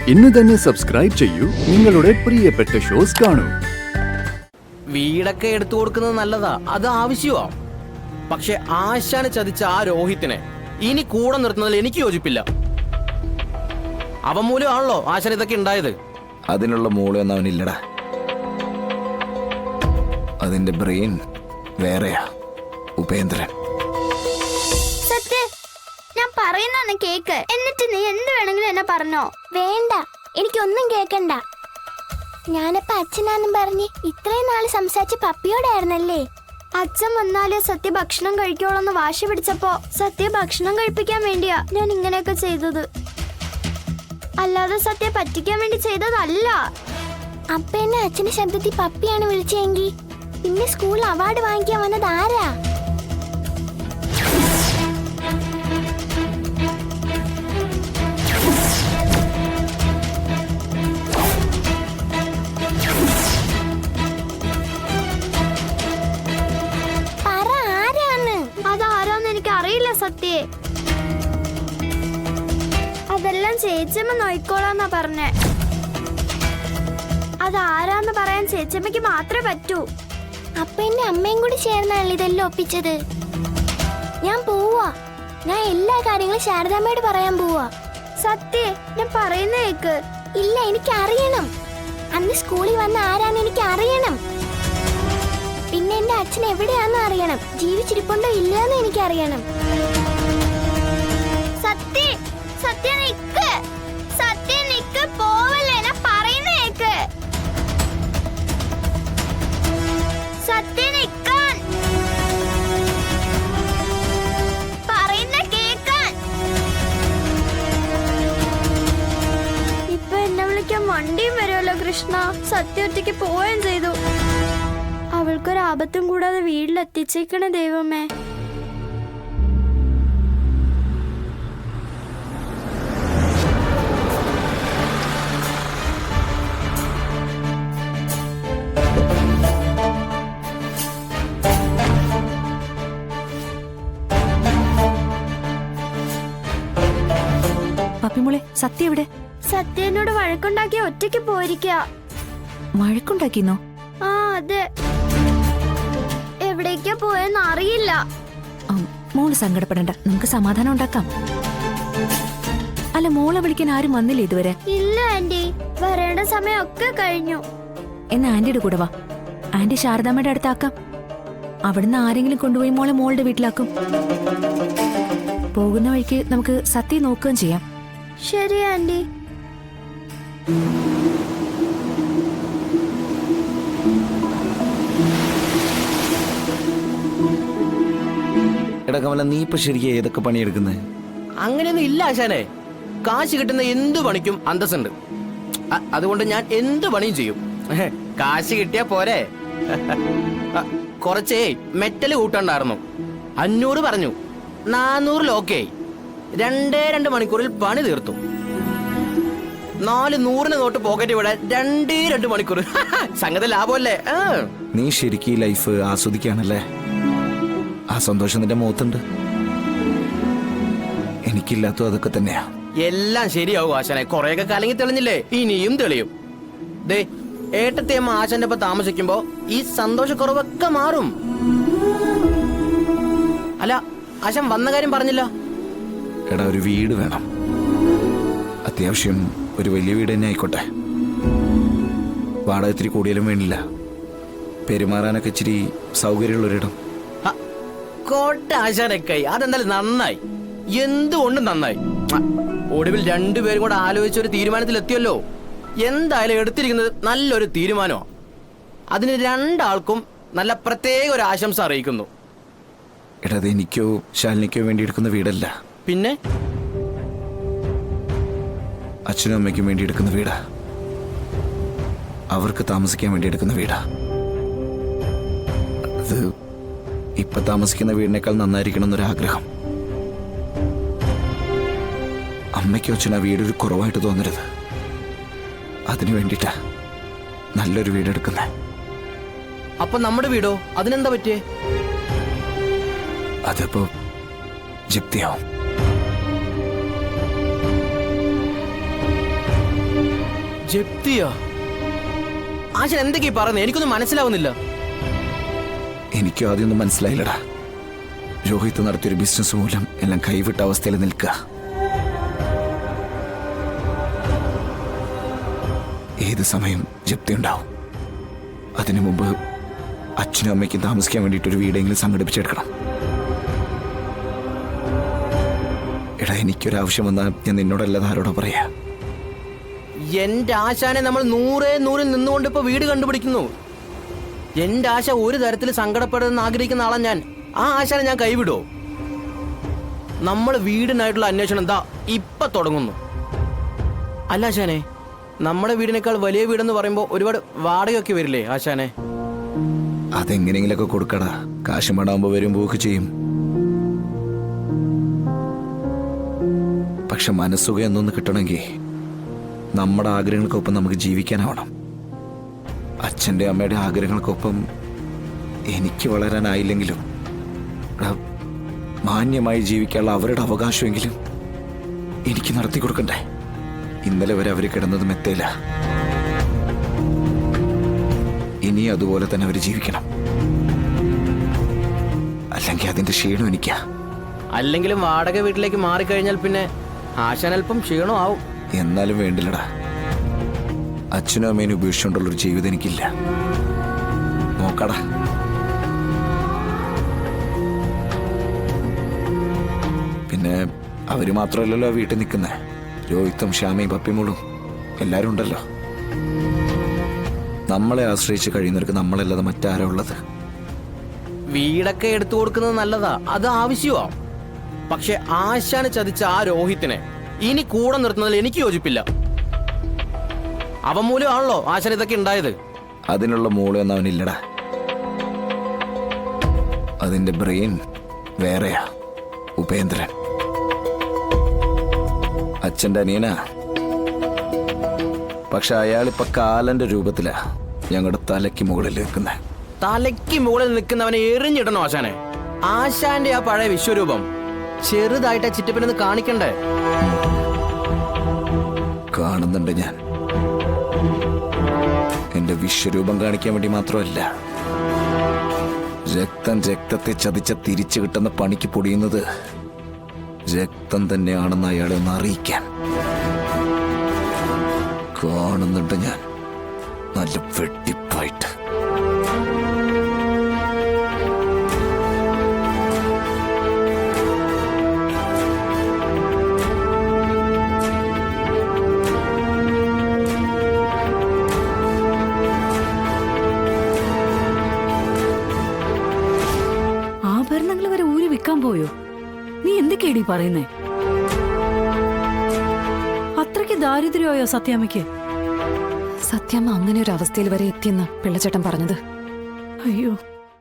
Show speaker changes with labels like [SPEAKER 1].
[SPEAKER 1] ഇന്ന് തന്നെ സബ്സ്ക്രൈബ് ചെയ്യൂ, നിങ്ങളുടെ പ്രിയപ്പെട്ട ഷോസ് കാണൂ.
[SPEAKER 2] വീടൊക്കെ എടുത്തു കൊടുക്കുന്നത് നല്ലതാ, അത് ആവശ്യമാ. പക്ഷെ ആശാന് ചതിച്ച ആ രോഹിത്തിനെ ഇനി കൂടെ നിർത്തുന്നതിൽ എനിക്ക് യോജിപ്പില്ല. അവൻ മൂലമാണല്ലോ ആശാൻ ഇതൊക്കെ ഉണ്ടായത്.
[SPEAKER 3] അതിനുള്ള മൂളൊന്നും അവനില്ലടാ. അതിന്റെ ബ്രെയിൻ വേറെയാ. ഉപേന്ദ്രൻ.
[SPEAKER 4] സത്യ, ഞാൻ പറയുന്ന കേക്ക്. എന്നിട്ട് നീ എന്ത് വേണമെങ്കിലും എന്നെ പറഞ്ഞോ. വേണ്ട, എനിക്കൊന്നും കേക്കണ്ട. ഞാനപ്പ അച്ഛനാന്നും പറഞ്ഞ് ഇത്രയും നാള് സംസാരിച്ച പപ്പിയോടായിരുന്നല്ലേ. അച്ഛൻ വന്നാലേ സത്യ ഭക്ഷണം കഴിക്കോളന്ന് വാശി പിടിച്ചപ്പോ സത്യ ഭക്ഷണം കഴിപ്പിക്കാൻ വേണ്ടിയാ ഞാൻ ഇങ്ങനെയൊക്കെ ചെയ്തത്. അല്ലാതെ സത്യ പറ്റിക്കാൻ വേണ്ടി ചെയ്തതല്ല. അപ്പ എന്നെ അച്ഛന്റെ ശബ്ദത്തിൽ പപ്പിയാണ് വിളിച്ചെങ്കിൽ പിന്നെ സ്കൂളിൽ അവാർഡ് വാങ്ങിക്കാൻ വന്നത് ആരാ? സത്യ, അതെല്ലാം ചേച്ചമ്മ നോയിക്കോളാന്നാ പറഞ്ഞേ. അതാരാന്ന് പറയാൻ ചേച്ചമ്മയ്ക്ക് മാത്രമേ പറ്റൂ. അപ്പൊ എന്റെ അമ്മയും കൂടി ചേർന്നാണല്ലോ ഇതെല്ലാം ഒപ്പിച്ചത്. ഞാൻ പോവാ. ഞാൻ എല്ലാ കാര്യങ്ങളും ശാരദാമ്മയോട് പറയാൻ പോവാ. സത്യ, ഞാൻ പറയുന്ന കേക്ക്. ഇല്ല, എനിക്ക് അറിയണം. അന്ന് സ്കൂളിൽ വന്ന ആരാന്ന് എനിക്ക് അറിയണം. പിന്നെ എന്റെ അച്ഛൻ എവിടെയാന്ന് അറിയണം. ജീവിച്ചിരിപ്പുണ്ടോ ഇല്ലയെന്ന് എനിക്ക് അറിയണം. സത്യ, സത്യ നിക്ക്. സത്യ നിക്ക്, പോവല്ലേ. ഞാൻ പറയുന്ന കേക്ക്. സത്യ നിക്കാൻ. പറയുന്ന കേക്കാൻ. ഇപ്പൊ എന്നെ വിളിക്കാൻ വണ്ടിയും വരുമല്ലോ കൃഷ്ണ. സത്യ ഒറ്റയ്ക്ക് പോവുകയും ചെയ്തു. അവൾക്കൊരാപത്തും കൂടാതെ വീട്ടിലെത്തിച്ചേക്കണ ദൈവമേ.
[SPEAKER 5] പപ്പിമോളെ, സത്യ എവിടെ?
[SPEAKER 4] സത്യ എന്നോട് വഴക്കുണ്ടാക്കി ഒറ്റയ്ക്ക് പോയിരിക്കുക.
[SPEAKER 5] വഴക്കുണ്ടാക്കിന്നോ?
[SPEAKER 4] ആ, അതെ. എവിടേക്കാ പോയെന്ന് അറിയില്ല.
[SPEAKER 5] മോള് സങ്കടപ്പെടണ്ട, നമുക്ക് സമാധാനം ഉണ്ടാക്കാം. അല്ല, മോളെ വിളിക്കാൻ ആരും വന്നില്ല ഇതുവരെ?
[SPEAKER 4] ഇല്ല ആന്റി, വരേണ്ട സമയമൊക്കെ കഴിഞ്ഞു.
[SPEAKER 5] എന്നാ ആന്റിയുടെ കൂടെ വാ. ആന്റി ശാരദാമ്മയുടെ അടുത്താക്കാം. അവിടുന്ന് ആരെങ്കിലും കൊണ്ടുപോയി മോളെ മോളുടെ വീട്ടിലാക്കും. പോകുന്ന വഴിക്ക് നമുക്ക് സത്യം നോക്കുകയും ചെയ്യാം.
[SPEAKER 4] ശരി ആന്റി.
[SPEAKER 3] എടാ കമല, നീ ഇപ്പൊ ശരിക്കും ഏതൊക്കെ പണിയെടുക്കുന്നത്?
[SPEAKER 2] അങ്ങനെയൊന്നും ഇല്ല ആശാനെ. കാശ് കിട്ടുന്ന എന്തു പണിക്കും അന്തസ്സുണ്ട്. അതുകൊണ്ട് ഞാൻ എന്ത് പണിയും ചെയ്യും. കാശ് കിട്ടിയാ പോരെ. കുറച്ചേ മെറ്റല് കൂട്ടണ്ടായിരുന്നു. 500 പറഞ്ഞു, 400 ഓക്കെ. 2 മണിക്കൂറിൽ പണി തീർത്തു. 400 നോട്ട് പോക്കറ്റ് വിടാൻ 2 മണിക്കൂർ. സംഗതി ലാഭമല്ലേ?
[SPEAKER 3] നീ ശരിക്കും ഈ ലൈഫ് ആസ്വദിക്കാണല്ലേ? ആ സന്തോഷം നിന്റെ മുഖത്തുണ്ട്. എനിക്കില്ലാത്തതും അതൊക്കെ തന്നെയാ.
[SPEAKER 2] എല്ലാം ശരിയാവും ആശാനെ. കുറെയൊക്കെ കലങ്ങി തെളിഞ്ഞില്ലേ, ഇനിയും തെളിയും. ദേ, ഏട്ടത്തിയമ്മ ആശാന്റെ ഒപ്പം താമസിക്കുമ്പോ ഈ സന്തോഷക്കുറവൊക്കെ മാറും. അല്ല, ആശാൻ വന്ന കാര്യം പറഞ്ഞില്ല.
[SPEAKER 3] എടാ, ഒരു വീട് വേണം. അത്യാവശ്യം ഒരു വലിയ വീട് തന്നെ ആയിക്കോട്ടെ. വാടക ഇത്തിരി കൂടിയാലും വേണ്ടില്ല. പെരുമാറാനൊക്കെ ഇച്ചിരി സൗകര്യമുള്ളൊരിടം.
[SPEAKER 2] കോട്ട ആശാനൊക്കെ അതെന്തായാലും നന്നായി. എന്തുകൊണ്ടും നന്നായി. ഒടുവിൽ 2 പേരും കൂടെ ആലോചിച്ചൊരു തീരുമാനത്തിലെത്തിയല്ലോ. എന്തായാലും എടുത്തിരിക്കുന്നത് നല്ലൊരു തീരുമാനമാണ്. അതിന് 2 ആൾക്കും നല്ല പ്രത്യേക ഒരു ആശംസ അറിയിക്കുന്നു.
[SPEAKER 3] എടാ, അത് എനിക്കോ ശാലിനിക്കോ വേണ്ടി എടുക്കുന്ന വീടല്ല.
[SPEAKER 2] പിന്നെ
[SPEAKER 3] അച്ഛനും അമ്മയ്ക്കും വേണ്ടി എടുക്കുന്ന വീടാ. അവർക്ക് താമസിക്കാൻ വേണ്ടി എടുക്കുന്ന വീടാ. അത് ഇപ്പൊ താമസിക്കുന്ന വീടിനേക്കാൾ നന്നായിരിക്കണം എന്നൊരാഗ്രഹം. അമ്മയ്ക്കോ അച്ഛനും ആ വീടൊരു കുറവായിട്ട് തോന്നരുത്. അതിനു വേണ്ടിട്ടാ നല്ലൊരു വീടെടുക്കുന്നേ.
[SPEAKER 2] അപ്പൊ നമ്മുടെ വീടോ? അതിനെന്താ പറ്റിയേ?
[SPEAKER 3] അതിപ്പോ ജപ്തിയാവും.
[SPEAKER 2] ജപ്തിയോ? ആശാൻ എന്തൊക്കെയാ പറയുന്നത്? എനിക്കൊന്നും മനസ്സിലാവുന്നില്ല.
[SPEAKER 3] എനിക്കും ആദ്യമൊന്നും മനസ്സിലായില്ലടാ. രോഹിത് നടത്തിയൊരു ബിസിനസ് മൂലം എല്ലാം കൈവിട്ട അവസ്ഥയിൽ നിൽക്കുക. ഏത് സമയം ജപ്തി ഉണ്ടാവും. അതിനു മുമ്പ് അച്ഛനും അമ്മയ്ക്കും താമസിക്കാൻ വേണ്ടിയിട്ട് ഒരു വീടെങ്കിലും സംഘടിപ്പിച്ചെടുക്കണം. എടാ, എനിക്കൊരാവശ്യം വന്നാൽ ഞാൻ നിന്നോടല്ലാതെ ആരോടോ പറയാ.
[SPEAKER 2] എന്റെ ആശാനെ നമ്മൾ 100 നിന്നുകൊണ്ട് ഇപ്പൊ വീട് കണ്ടുപിടിക്കുന്നു. എന്റെ ആശ ഒരു തരത്തിൽ സങ്കടപ്പെടുന്ന ആഗ്രഹിക്കുന്ന ആളാ ഞാൻ. ആ ആശാനെ ഞാൻ കൈവിടോ? നമ്മൾ വീടിനായിട്ടുള്ള അന്വേഷണം എന്താ ഇപ്പൊ തുടങ്ങുന്നു. അല്ല ആശാനെ, നമ്മുടെ വീടിനേക്കാൾ വലിയ വീടെന്ന് പറയുമ്പോ ഒരുപാട് വാടകയൊക്കെ വരില്ലേ ആശാനെ?
[SPEAKER 3] അതെങ്ങനെയെങ്കിലൊക്കെ കൊടുക്കടാ. കാശ് മടാകുമ്പോ വരുമ്പോ ഒക്കെ ചെയ്യും. പക്ഷെ മനസ്സുഖം എന്നൊന്ന് കിട്ടണമെങ്കിൽ നമ്മുടെ ആഗ്രഹങ്ങൾക്കൊപ്പം നമുക്ക് ജീവിക്കാനാവണം. അച്ഛൻ്റെ അമ്മയുടെ ആഗ്രഹങ്ങൾക്കൊപ്പം എനിക്ക് വളരാനായില്ലെങ്കിലും മാന്യമായി ജീവിക്കാനുള്ള അവരുടെ അവകാശമെങ്കിലും എനിക്ക് നടത്തി കൊടുക്കണ്ടേ? ഇന്നലെ വരെ അവർ കിടന്നത് മെത്തയില്ല. ഇനി അതുപോലെ തന്നെ അവർ ജീവിക്കണം. അല്ലെങ്കിൽ അതിന്റെ ക്ഷീണം എനിക്കാ.
[SPEAKER 2] അല്ലെങ്കിലും വാടക വീട്ടിലേക്ക് മാറിക്കഴിഞ്ഞാൽ പിന്നെ ആശാൻ അല്പം ക്ഷീണം ആവും.
[SPEAKER 3] എന്നാലും വേണ്ടില്ലടാ. അച്ഛനും അമ്മേനും ഉപേക്ഷിച്ചുകൊണ്ടുള്ളൊരു ജീവിതം എനിക്കില്ല. നോക്കടാ. പിന്നെ അവര് മാത്രമല്ലല്ലോ ആ വീട്ടിൽ നിൽക്കുന്നേ. രോഹിത്തും ശ്യാമയും പപ്പിമോളും എല്ലാരും ഉണ്ടല്ലോ. നമ്മളെ ആശ്രയിച്ച് കഴിയുന്നവർക്ക് നമ്മളല്ലാതെ മറ്റാരാ ഉള്ളത്?
[SPEAKER 2] വീടൊക്കെ എടുത്തു കൊടുക്കുന്നത് നല്ലതാ, അത് ആവശ്യമാ. പക്ഷെ ആശാന് ചതിച്ച ആ രോഹിത്തിനെ ഇനി കൂടെ നിർത്തുന്നതിൽ എനിക്ക് യോജിപ്പില്ല. അവൻ മൂലമാണല്ലോ ആശാൻ ഇതൊക്കെ ഉണ്ടായത്.
[SPEAKER 3] അതിനുള്ള മൂളൊന്നും അവനില്ലടാ. അതിന്റെ ബ്രെയിൻ വേറെയാ. ഉപേന്ദ്രൻ അച്ഛൻ്റെ അനിയനാ. പക്ഷെ അയാളിപ്പോ കാലന്റെ രൂപത്തിലാ ഞങ്ങളുടെ തലയ്ക്ക് മുകളിൽ നിൽക്കുന്നത്.
[SPEAKER 2] തലയ്ക്ക് മുകളിൽ നിൽക്കുന്നവനെ എറിഞ്ഞിടണോ ആശാനെ? ആശാന്റെ ആ പഴയ വിശ്വരൂപം ചെറുതായിട്ട് ആ ചിറ്റപ്പനെന്ന് കാണിക്കണ്ടേ?
[SPEAKER 3] കാണുന്നുണ്ട് ഞാൻ. എന്റെ വിശ്വരൂപം കാണിക്കാൻ വേണ്ടി മാത്രമല്ല, രക്തത്തെ ചതിച്ച തിരിച്ചു കിട്ടുന്ന പണിക്ക് പൊടിയുന്നത് രക്തം തന്നെയാണെന്ന് അയാളെ ഒന്ന് അറിയിക്കാൻ. കാണുന്നുണ്ട് ഞാൻ നല്ല വെട്ടിപ്പായിട്ട്.
[SPEAKER 5] ആഭരണങ്ങൾ വരെ ഊരി വിൽക്കാൻ പോയോ? നീ എന്തൊക്കെയാടി പറയുന്നേ? അത്രയ്ക്ക് ദാരിദ്ര്യമായോ സത്യാമ്മയ്ക്ക്?
[SPEAKER 6] സത്യാമ്മ അങ്ങനെ ഒരു അവസ്ഥയിൽ വരെ എത്തിയെന്ന് പിള്ളച്ചേട്ടൻ പറഞ്ഞത്.
[SPEAKER 5] അയ്യോ,